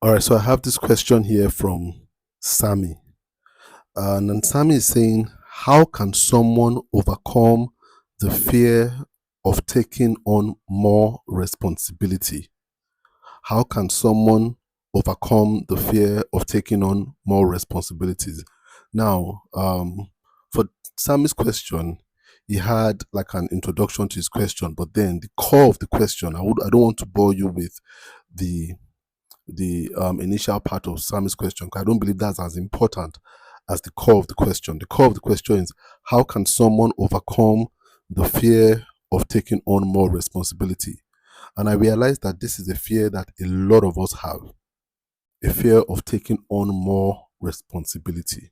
All right, so I have this question here from Sammy. And then Sammy is saying, how can someone overcome the fear of taking on more responsibility? How can someone overcome the fear of taking on more responsibilities? Now, for Sammy's question, he had like an introduction to his question, but then the core of the question, I don't want to bore you with the initial part of Sammy's question, because I don't believe that's as important as the core of the question. The core of the question is, how can someone overcome the fear of taking on more responsibility? And I realized that this is a fear that a lot of us have, a fear of taking on more responsibility.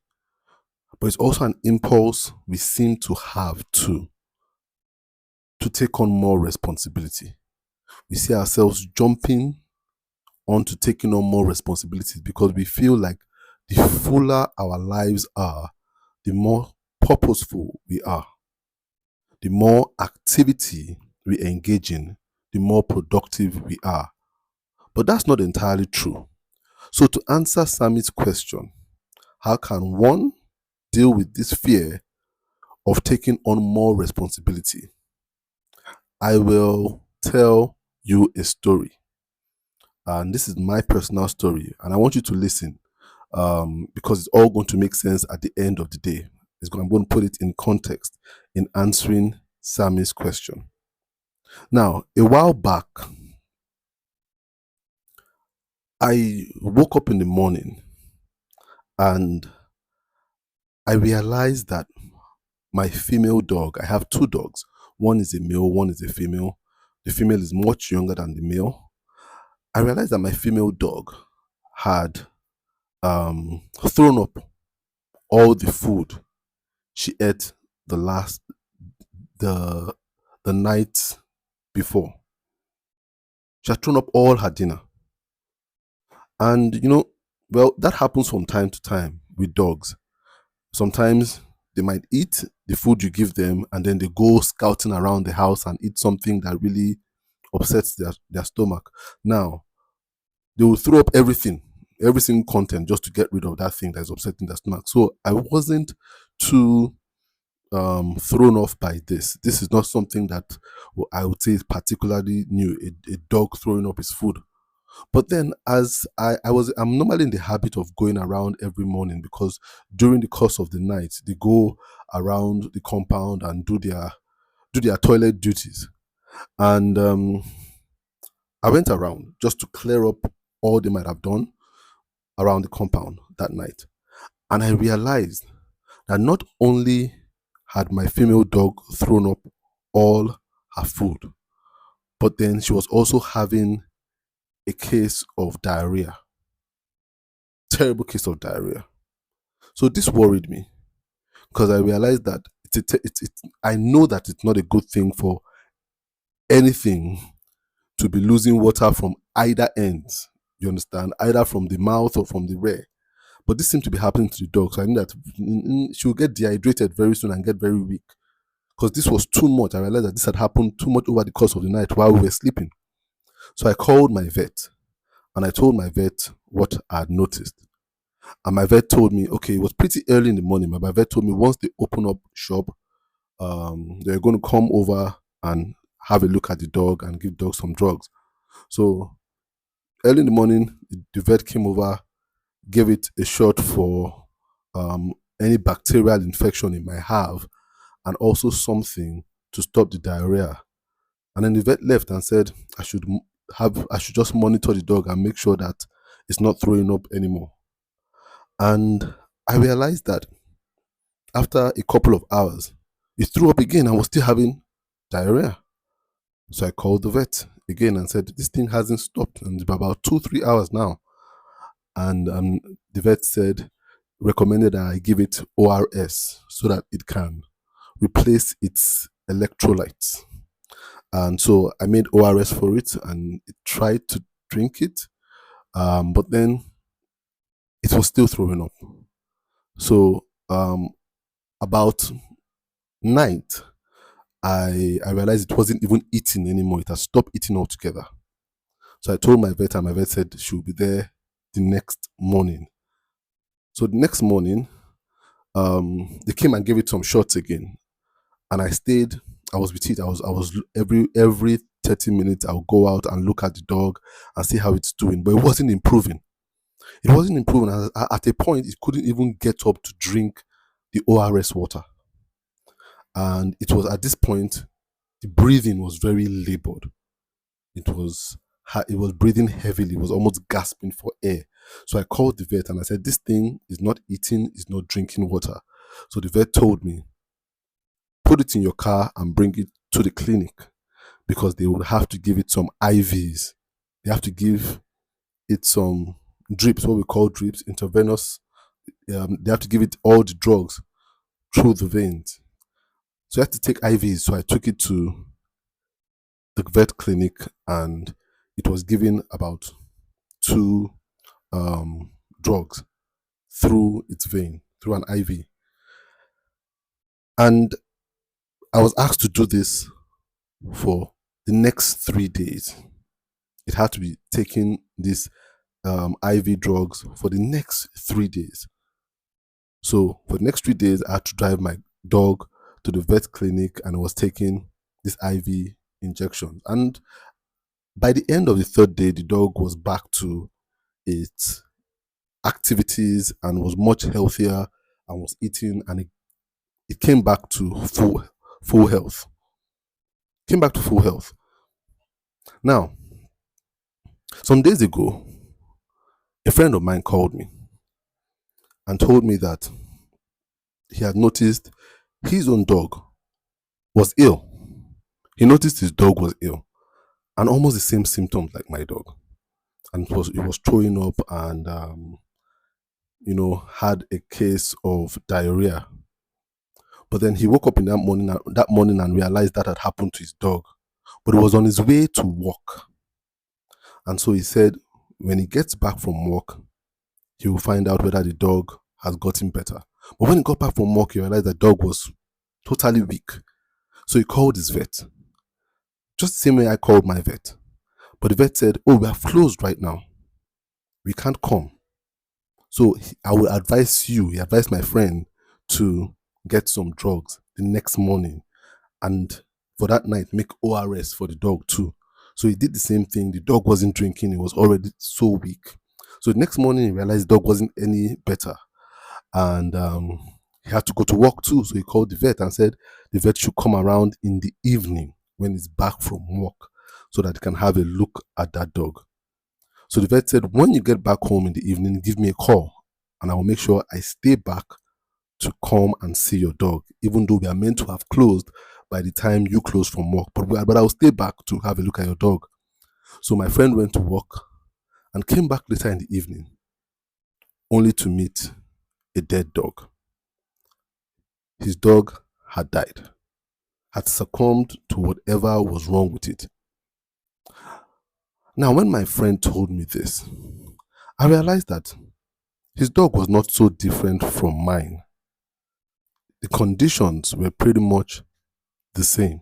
But it's also an impulse we seem to have too, to take on more responsibility. We see ourselves jumping onto taking on more responsibilities because we feel like the fuller our lives are, the more purposeful we are. The more activity we engage in, the more productive we are. But that's not entirely true. So to answer Sammy's question, how can one deal with this fear of taking on more responsibility? I will tell you a story. And this is my personal story. And I want you to listen because it's all going to make sense at the end of the day. I'm going to put it in context in answering Sammy's question. Now, a while back, I woke up in the morning and I realized that my female dog, I have two dogs. One is a male, one is a female. The female is much younger than the male. I realized that my female dog had thrown up all the food she ate the night before. She had thrown up all her dinner. And that happens from time to time with dogs. Sometimes they might eat the food you give them and then they go scouting around the house and eat something that really upsets their stomach. Now, they will throw up every single content just to get rid of that thing that's upsetting their stomach. So I wasn't too thrown off by this. This is not something that I would say is particularly new, a dog throwing up his food. But then as I'm normally in the habit of going around every morning because during the course of the night, they go around the compound and do their toilet duties. And I went around just to clear up all they might have done around the compound that night. And I realized that not only had my female dog thrown up all her food, but then she was also having a case of diarrhea. Terrible case of diarrhea. So this worried me because I realized that I know that it's not a good thing for anything to be losing water from either ends. You understand? Either from the mouth or from the rear. But this seemed to be happening to the dog. So I knew that she would get dehydrated very soon and get very weak. Because this was too much. I realized that this had happened too much over the course of the night while we were sleeping. So I called my vet and I told my vet what I had noticed. And my vet told me, okay, it was pretty early in the morning, but my vet told me once they open up shop, they're going to come over and have a look at the dog and give dog some drugs. So early in the morning, the vet came over, gave it a shot for any bacterial infection it might have, and also something to stop the diarrhea. And then the vet left and said I should just monitor the dog and make sure that it's not throwing up anymore. And I realized that after a couple of hours, it threw up again and was still having diarrhea. So I called the vet again and said, this thing hasn't stopped. And it's about 2-3 hours now. And the vet recommended that I give it ORS so that it can replace its electrolytes. And so I made ORS for it and it tried to drink it. But then it was still throwing up. So about night, I realized it wasn't even eating anymore. It had stopped eating altogether. So I told my vet and my vet said she will be there the next morning. So the next morning, they came and gave it some shots again, and I stayed. I was with it. I was every 30 minutes. I'll go out and look at the dog and see how it's doing, but it wasn't improving. It wasn't improving. At a point, it couldn't even get up to drink the ORS water, and it was at this point the breathing was very labored. It was breathing heavily. It was almost gasping for air. So I called the vet and I said, "This thing is not eating, is not drinking water." So the vet told me, "Put it in your car and bring it to the clinic, because they would have to give it some IVs. They have to give it some drips, what we call drips, intravenous. They have to give it all the drugs through the veins. So I had to take IVs. So I took it to the vet clinic, and it was given about two drugs through its vein, through an IV. And I was asked to do this for the next 3 days. It had to be taking these IV drugs for the next 3 days. So for the next 3 days, I had to drive my dog to the vet clinic, and I was taking this IV injection. And by the end of the third day, the dog was back to its activities and was much healthier and was eating, and it came back to full health. Came back to full health. Now, some days ago, a friend of mine called me and told me that he had noticed his own dog was ill. He noticed his dog was ill, and almost the same symptoms like my dog. And it was throwing up, and had a case of diarrhea. But then he woke up in that morning and realized that had happened to his dog. But he was on his way to work. And so he said when he gets back from work, he will find out whether the dog has gotten better. But when he got back from work, he realized the dog was totally weak. So he called his vet. Just the same way I called my vet. But the vet said, "Oh, we are closed right now. We can't come." So I will advise you, he advised my friend, to get some drugs the next morning, and for that night, make ORS for the dog too. So he did the same thing. The dog wasn't drinking. It was already so weak. So the next morning, he realized the dog wasn't any better. And he had to go to work too. So he called the vet and said the vet should come around in the evening when he's back from work, so that he can have a look at that dog. So the vet said, "When you get back home in the evening, give me a call, and I will make sure I stay back to come and see your dog, even though we are meant to have closed by the time you close from work. But I'll stay back to have a look at your dog." So my friend went to work and came back later in the evening, only to meet a dead dog. His dog had died, had succumbed to whatever was wrong with it. Now, when my friend told me this, I realized that his dog was not so different from mine. The conditions were pretty much the same.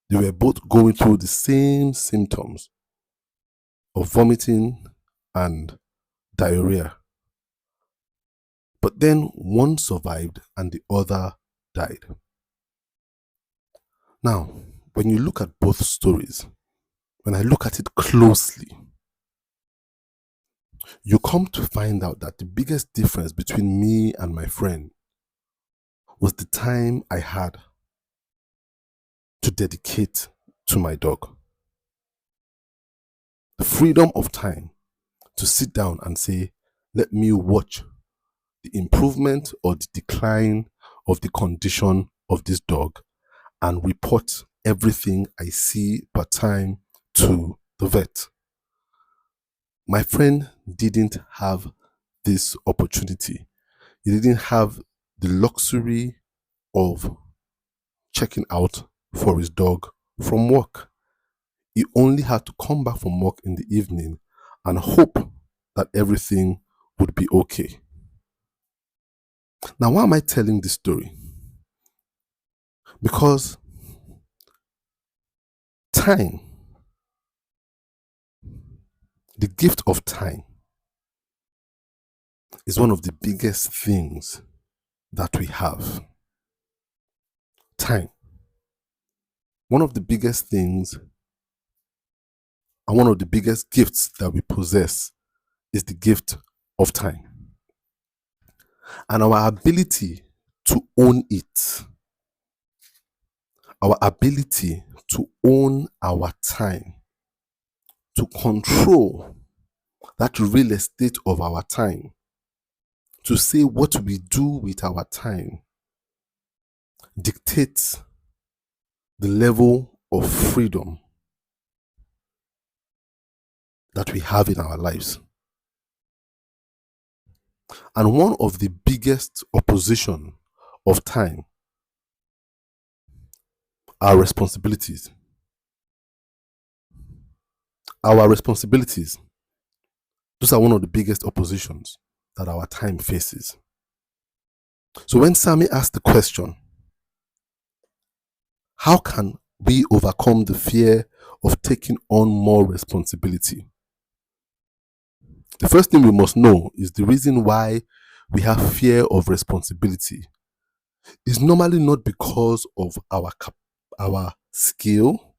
They were both going through the same symptoms of vomiting and diarrhea. But then one survived and the other died. Now, when you look at both stories, when I look at it closely, you come to find out that the biggest difference between me and my friend was the time I had to dedicate to my dog. The freedom of time to sit down and say, let me watch the improvement or the decline of the condition of this dog and report everything I see per time to the vet. My friend didn't have this opportunity. He didn't have the luxury of checking out for his dog from work. He only had to come back from work in the evening and hope that everything would be okay. Now, why am I telling this story? Because time The gift of time is one of the biggest things that we have. Time. One of the biggest things and one of the biggest gifts that we possess is the gift of time. And our ability to own it, our ability to own our time, to control that real estate of our time, to say what we do with our time, dictates the level of freedom that we have in our lives. And one of the biggest opposition of time are responsibilities. Our responsibilities, those are one of the biggest oppositions that our time faces. So when Sammy asked the question, how can we overcome the fear of taking on more responsibility? The first thing we must know is the reason why we have fear of responsibility is normally not because of our skill,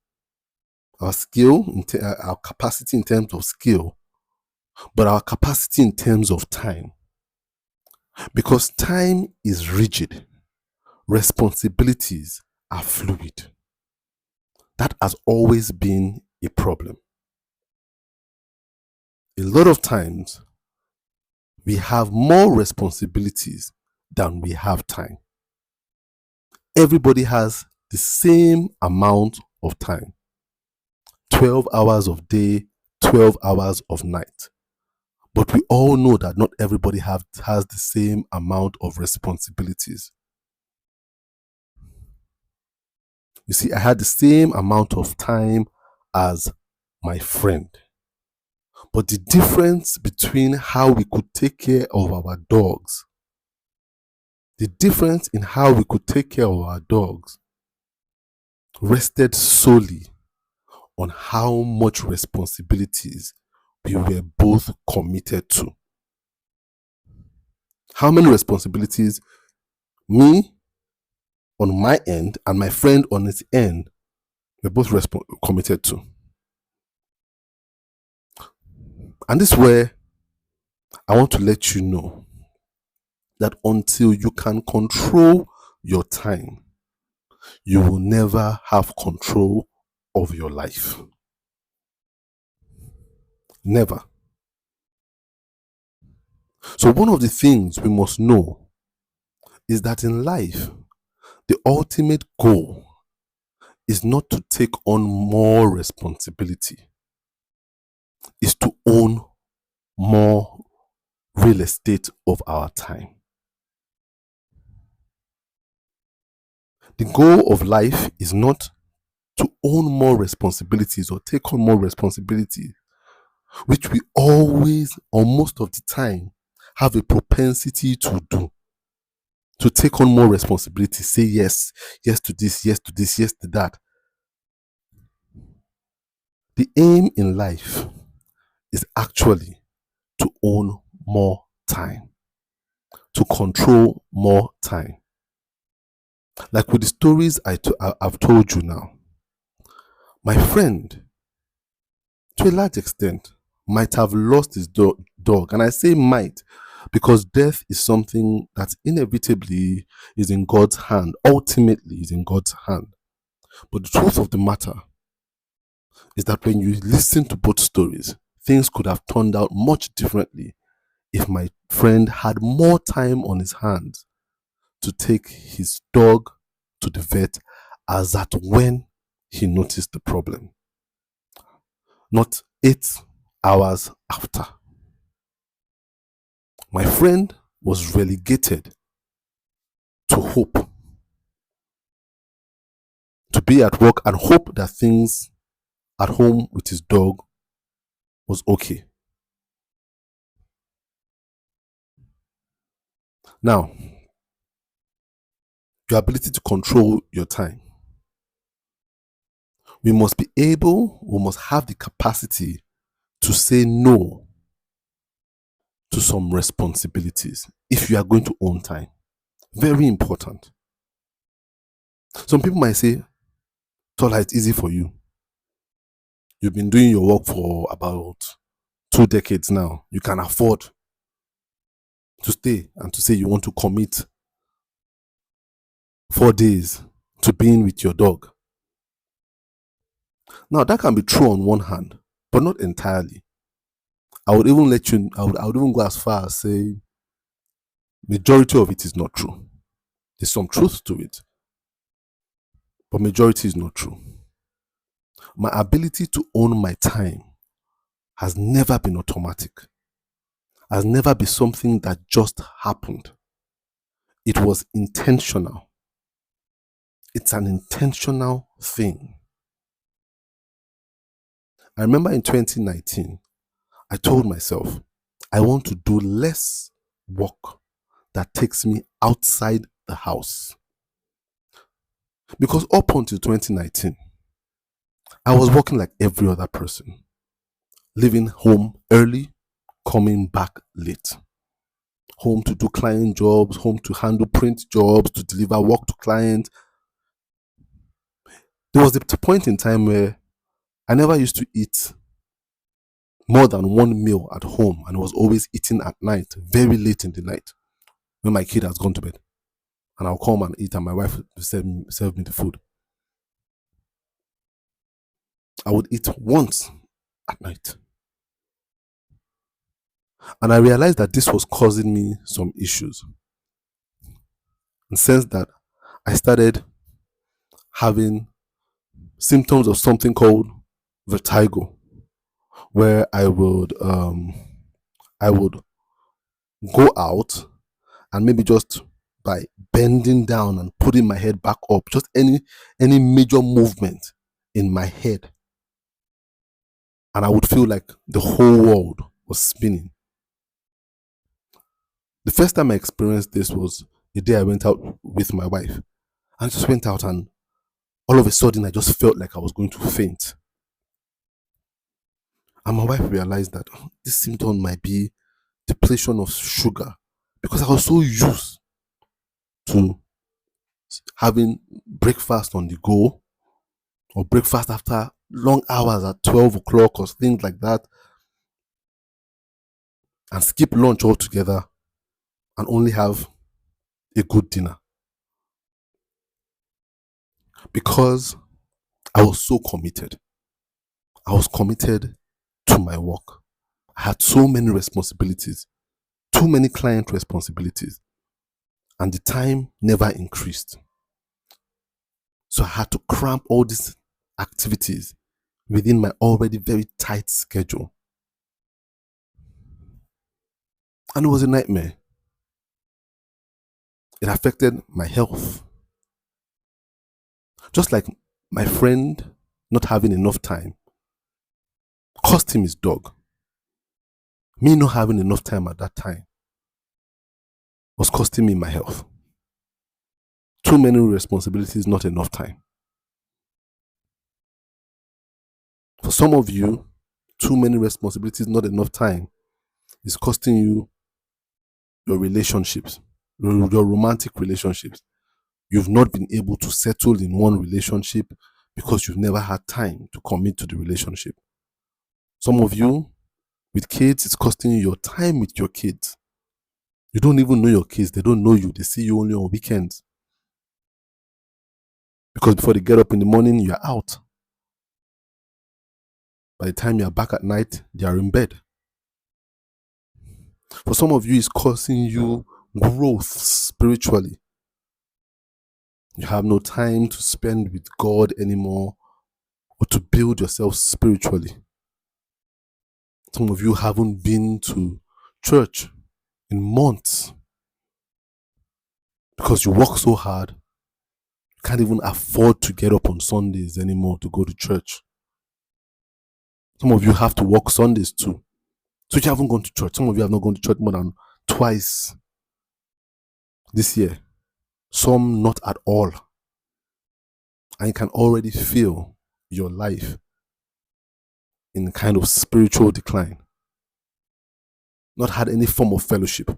our capacity in terms of skill, but our capacity in terms of time. Because time is rigid, responsibilities are fluid. That has always been a problem. A lot of times, we have more responsibilities than we have time. Everybody has the same amount of time. 12 hours of day, 12 hours of night. But we all know that not everybody has the same amount of responsibilities. You see, I had the same amount of time as my friend. But the difference between how we could take care of our dogs, the difference in how we could take care of our dogs rested solely on how much responsibilities we were both committed to. How many responsibilities me on my end and my friend on his end were both committed to. And this is where I want to let you know that until you can control your time, you will never have control of your life. Never. So one of the things we must know is that in life, the ultimate goal is not to take on more responsibility, is to own more real estate of our time. The goal of life is not to own more responsibilities or take on more responsibility, which we always, or most of the time, have a propensity to do. To take on more responsibility, say yes, yes to this, yes to this, yes to that. The aim in life is actually to own more time, to control more time. Like with the stories I've told you now, my friend, to a large extent, might have lost his dog. And I say might because death is something that inevitably is in God's hand, ultimately is in God's hand. But the truth of the matter is that when you listen to both stories, things could have turned out much differently if my friend had more time on his hands to take his dog to the vet as at when he noticed the problem, not 8 hours after. My friend was relegated to hope, to be at work and hope that things at home with his dog was okay. Now, your ability to control your time. We must have the capacity to say no to some responsibilities if you are going to own time. Very important. Some people might say, Tola, it's easy for you. You've been doing your work for about 2 decades now. You can afford to stay and to say you want to commit 4 days to being with your dog. Now, that can be true on one hand, but not entirely. I would even go as far as say majority of it is not true. There's some truth to it, but majority is not true. My ability to own my time has never been automatic, has never been something that just happened. It was intentional. It's an intentional thing. I remember in 2019, I told myself, I want to do less work that takes me outside the house. Because up until 2019, I was working like every other person, leaving home early, coming back late. Home to do client jobs, home to handle print jobs, to deliver work to clients. There was a point in time where I never used to eat more than one meal at home, and I was always eating at night, very late in the night, when my kid has gone to bed. And I'll come and eat, and my wife will serve me the food. I would eat once at night. And I realized that this was causing me some issues. In the sense that I started having symptoms of something called vertigo, where I would go out and maybe just by bending down and putting my head back up, just any major movement in my head, and I would feel like the whole world was spinning. The first time I experienced this was the day I went out with my wife. I just went out, and all of a sudden I just felt like I was going to faint. And my wife realized that this symptom might be depletion of sugar, because I was so used to having breakfast on the go, or breakfast after long hours at 12 o'clock or things like that, and skip lunch altogether and only have a good dinner. Because I was so committed. I was committed to my work. I had so many responsibilities, too many client responsibilities, and the time never increased. So I had to cramp all these activities within my already very tight schedule. And it was a nightmare. It affected my health. Just like my friend not having enough time cost him his dog. Me not having enough time at that time was costing me my health. Too many responsibilities, not enough time. For some of you, too many responsibilities, not enough time is costing you your relationships, your romantic relationships. You've not been able to settle in one relationship because you've never had time to commit to the relationship. Some of you, with kids, it's costing you your time with your kids. You don't even know your kids. They don't know you. They see you only on weekends. Because before they get up in the morning, you're out. By the time you're back at night, they are in bed. For some of you, it's costing you growth spiritually. You have no time to spend with God anymore, or to build yourself spiritually. Some of you haven't been to church in months because you work so hard. You can't even afford to get up on Sundays anymore to go to church. Some of you have to work Sundays too. So you haven't gone to church. Some of you have not gone to church more than twice this year. Some not at all. And you can already feel your life in kind of spiritual decline, not had any form of fellowship.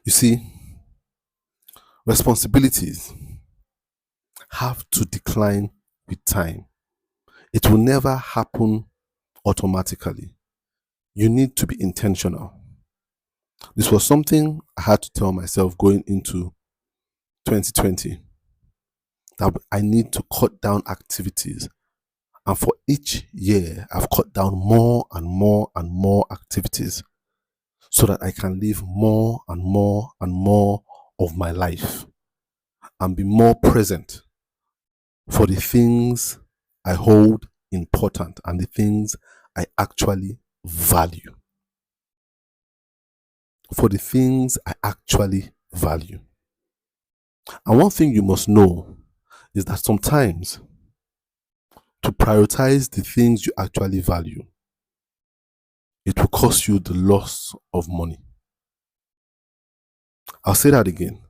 You see, responsibilities have to decline with time. It will never happen automatically. You need to be intentional. This was something I had to tell myself going into 2020, that I need to cut down activities. And for each year, I've cut down more and more and more activities so that I can live more and more and more of my life and be more present for the things I hold important and the things I actually value. For the things I actually value. And one thing you must know is that sometimes to prioritize the things you actually value, it will cost you the loss of money. I'll say that again.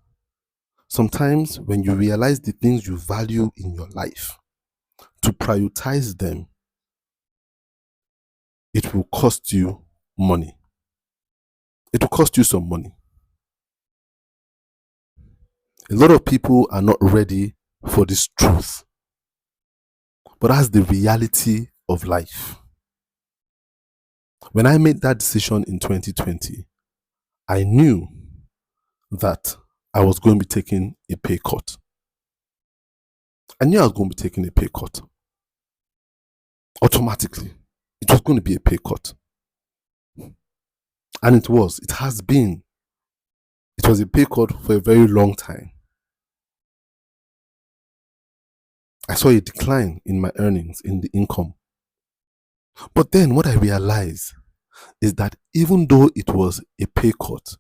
Sometimes when you realize the things you value in your life, to prioritize them, it will cost you money. It will cost you some money. A lot of people are not ready for this truth, but that's the reality of life. When I made that decision in 2020, I knew that I was going to be taking a pay cut. I knew I was going to be taking a pay cut. Automatically, it was going to be a pay cut. And it was. It has been. It was a pay cut for a very long time. I saw a decline in my earnings, in the income. But then what I realized is that even though it was a pay cut,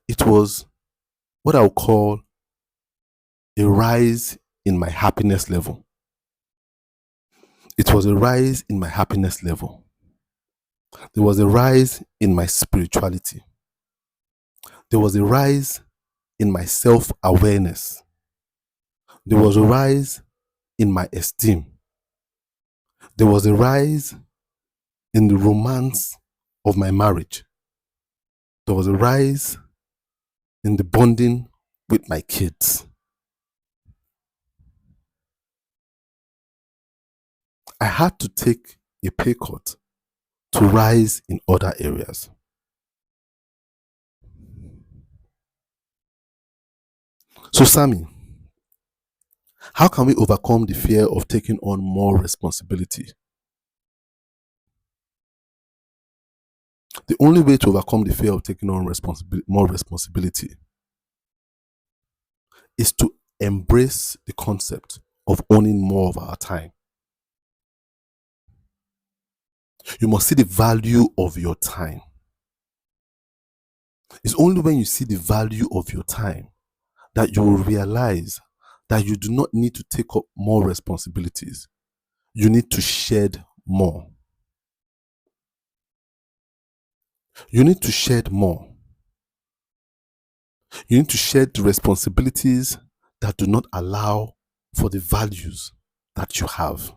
it was what I would call a rise in my happiness level. It was a rise in my happiness level. There was a rise in my spirituality. There was a rise in my self-awareness. There was a rise in my esteem. There was a rise in the romance of my marriage. There was a rise in the bonding with my kids. I had to take a pay cut to rise in other areas. So, Sammy, how can we overcome the fear of taking on more responsibility? The only way to overcome the fear of taking on more responsibility is to embrace the concept of owning more of our time. You must see the value of your time. It's only when you see the value of your time that you will realize that you do not need to take up more responsibilities. You need to shed more. You need to shed more. You need to shed the responsibilities that do not allow for the values that you have.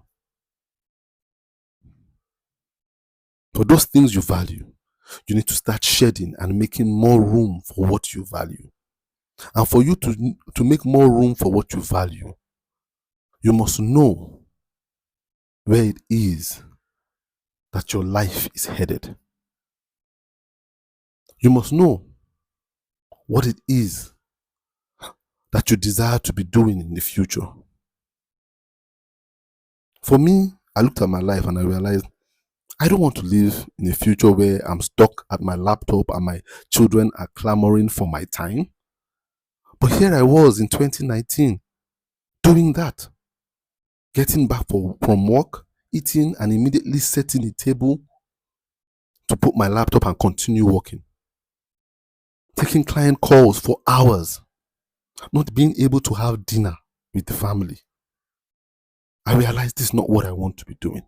For those things you value, you need to start shedding and making more room for what you value. And for you to make more room for what you value, you must know where it is that your life is headed. You must know what it is that you desire to be doing in the future. For me, I looked at my life and I realized I don't want to live in a future where I'm stuck at my laptop and my children are clamoring for my time. But here I was in 2019 doing that. Getting back from work, eating, and immediately setting the table to put my laptop and continue working. Taking client calls for hours. Not being able to have dinner with the family. I realized this is not what I want to be doing.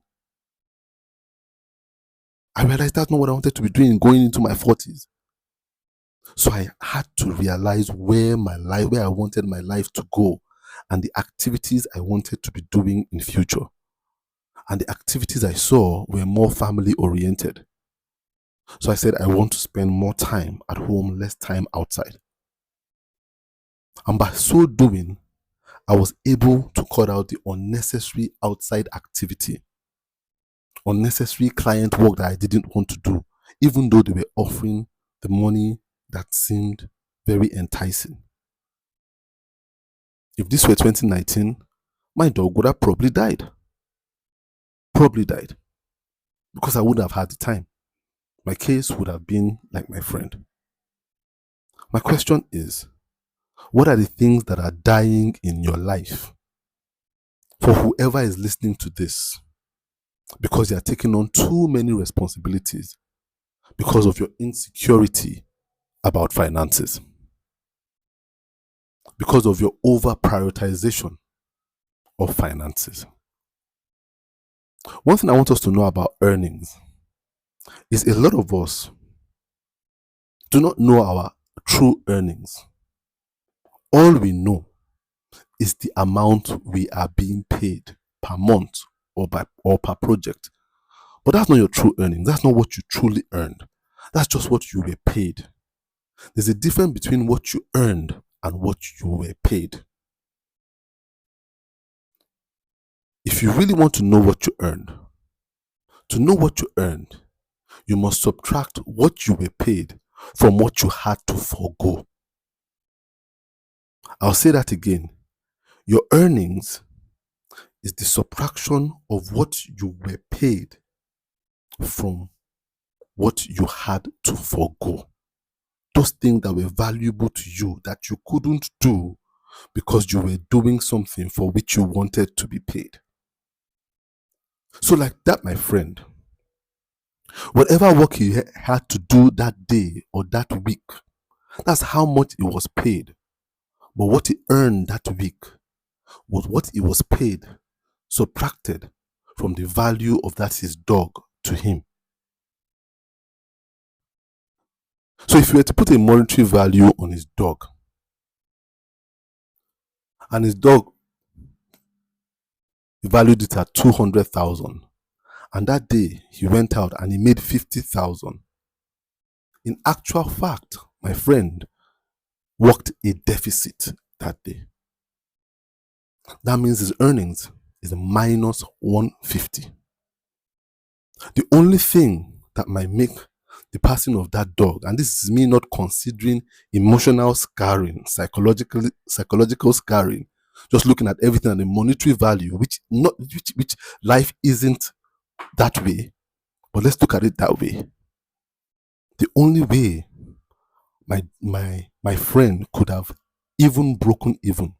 I realized that's not what I wanted to be doing going into my 40s. So I had to realize where I wanted my life to go. and the activities I wanted to be doing in future. And the activities I saw were more family oriented. So I said, I want to spend more time at home, less time outside. And by so doing, I was able to cut out the unnecessary outside activity, unnecessary client work that I didn't want to do, even though they were offering the money that seemed very enticing. If this were 2019, my dog would have probably died. Probably died. Because I wouldn't have had the time. My case would have been like my friend. My question is, what are the things that are dying in your life? For whoever is listening to this, because you are taking on too many responsibilities because of your insecurity about finances, because of your over prioritization of finances. One thing I want us to know about earnings is a lot of us do not know our true earnings. All we know is the amount we are being paid per month or per project. But that's not your true earnings. That's not what you truly earned. That's just what you were paid. There's a difference between what you earned and what you were paid. If you really want to know what you earned, you must subtract what you were paid from what you had to forego. I'll say that again. Your earnings is the subtraction of what you were paid from what you had to forego. Those things that were valuable to you that you couldn't do because you were doing something for which you wanted to be paid. So like that, my friend, whatever work he had to do that day or that week, that's how much he was paid. But what he earned that week was what he was paid subtracted from the value of that his dog to him. So if you were to put a monetary value on his dog, and his dog valued it at 200,000, and that day he went out and he made 50,000, in actual fact, my friend worked a deficit that day. That means his earnings is minus 150. The only thing that might make the passing of that dog, and this is me not considering emotional scarring, psychological scarring, just looking at everything and the monetary value, which life isn't that way, but let's look at it that way. The only way my friend could have even broken even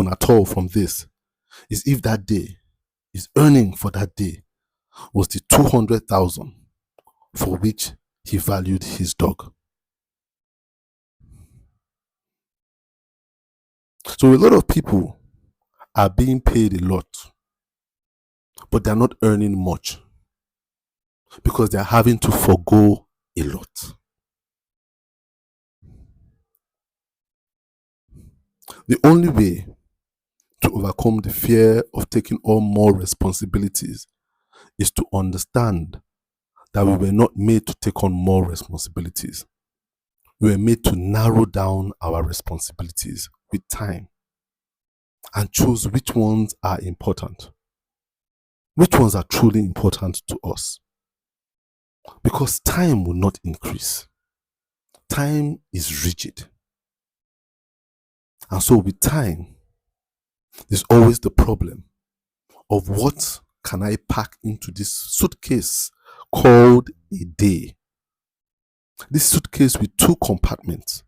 at all from this is if that day, his earning for that day was the 200,000 for which he valued his dog. So a lot of people are being paid a lot, but they're not earning much because they're having to forego a lot. The only way to overcome the fear of taking on more responsibilities is to understand that we were not made to take on more responsibilities. We were made to narrow down our responsibilities with time and choose which ones are important, which ones are truly important to us. Because time will not increase. Time is rigid. And so with time, there's always the problem of what can I pack into this suitcase called a day. This suitcase with two compartments,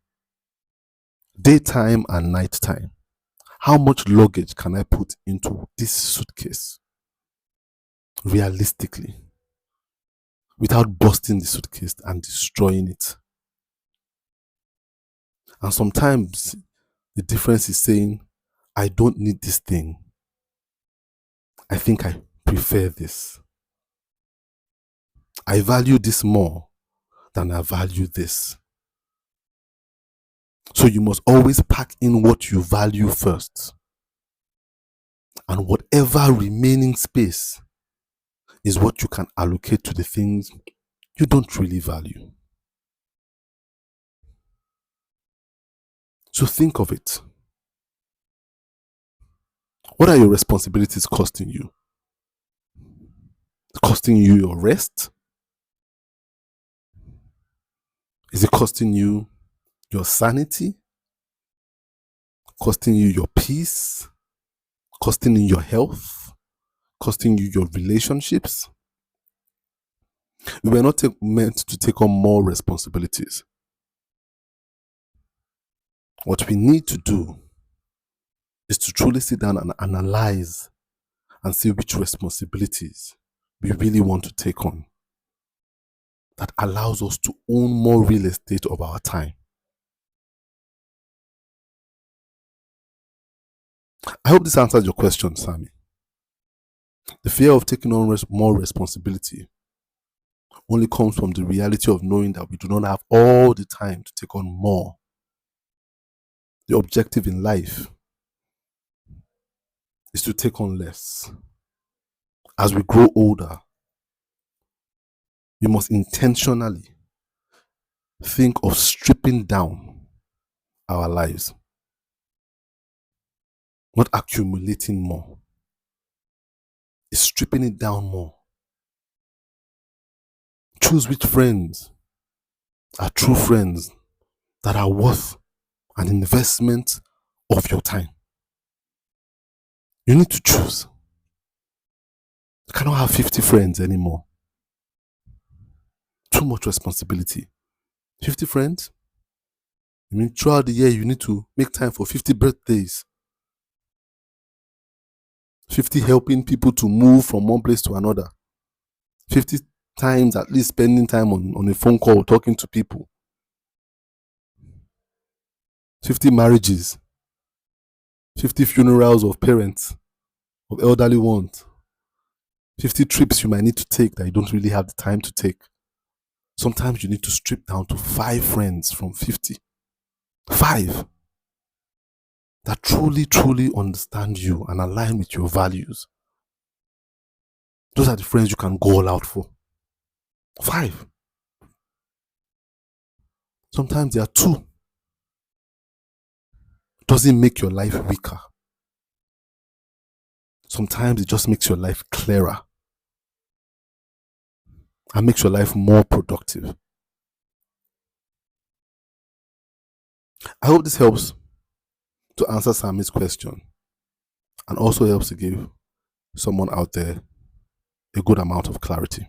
daytime and nighttime. How much luggage can I put into this suitcase realistically without busting the suitcase and destroying it? And sometimes the difference is saying, I don't need this thing. I think I prefer this. I value this more than I value this. So you must always pack in what you value first. And whatever remaining space is what you can allocate to the things you don't really value. So think of it. What are your responsibilities costing you? Costing you your rest? Is it costing you your sanity? Costing you your peace? Costing you your health? Costing you your relationships? We were not meant to take on more responsibilities. What we need to do is to truly sit down and analyze and see which responsibilities we really want to take on that allows us to own more real estate of our time. I hope this answers your question, Sammy. The fear of taking on more responsibility only comes from the reality of knowing that we do not have all the time to take on more. The objective in life is to take on less. As we grow older, we must intentionally think of stripping down our lives, not accumulating more. It's stripping it down more. Choose which friends are true friends that are worth an investment of your time. You need to choose. You cannot have 50 friends anymore. Too much responsibility. 50 friends? I mean, throughout the year, you need to make time for 50 birthdays, 50 helping people to move from one place to another, 50 times at least spending time on a phone call talking to people, 50 marriages, 50 funerals of parents, of elderly ones, 50 trips you might need to take that you don't really have the time to take. Sometimes you need to strip down to 5 friends from 50. 5 that truly, truly understand you and align with your values. Those are the friends you can go all out for. 5. Sometimes there are 2. Doesn't make your life weaker. Sometimes it just makes your life clearer and makes your life more productive. I hope this helps to answer Sammy's question and also helps to give someone out there a good amount of clarity.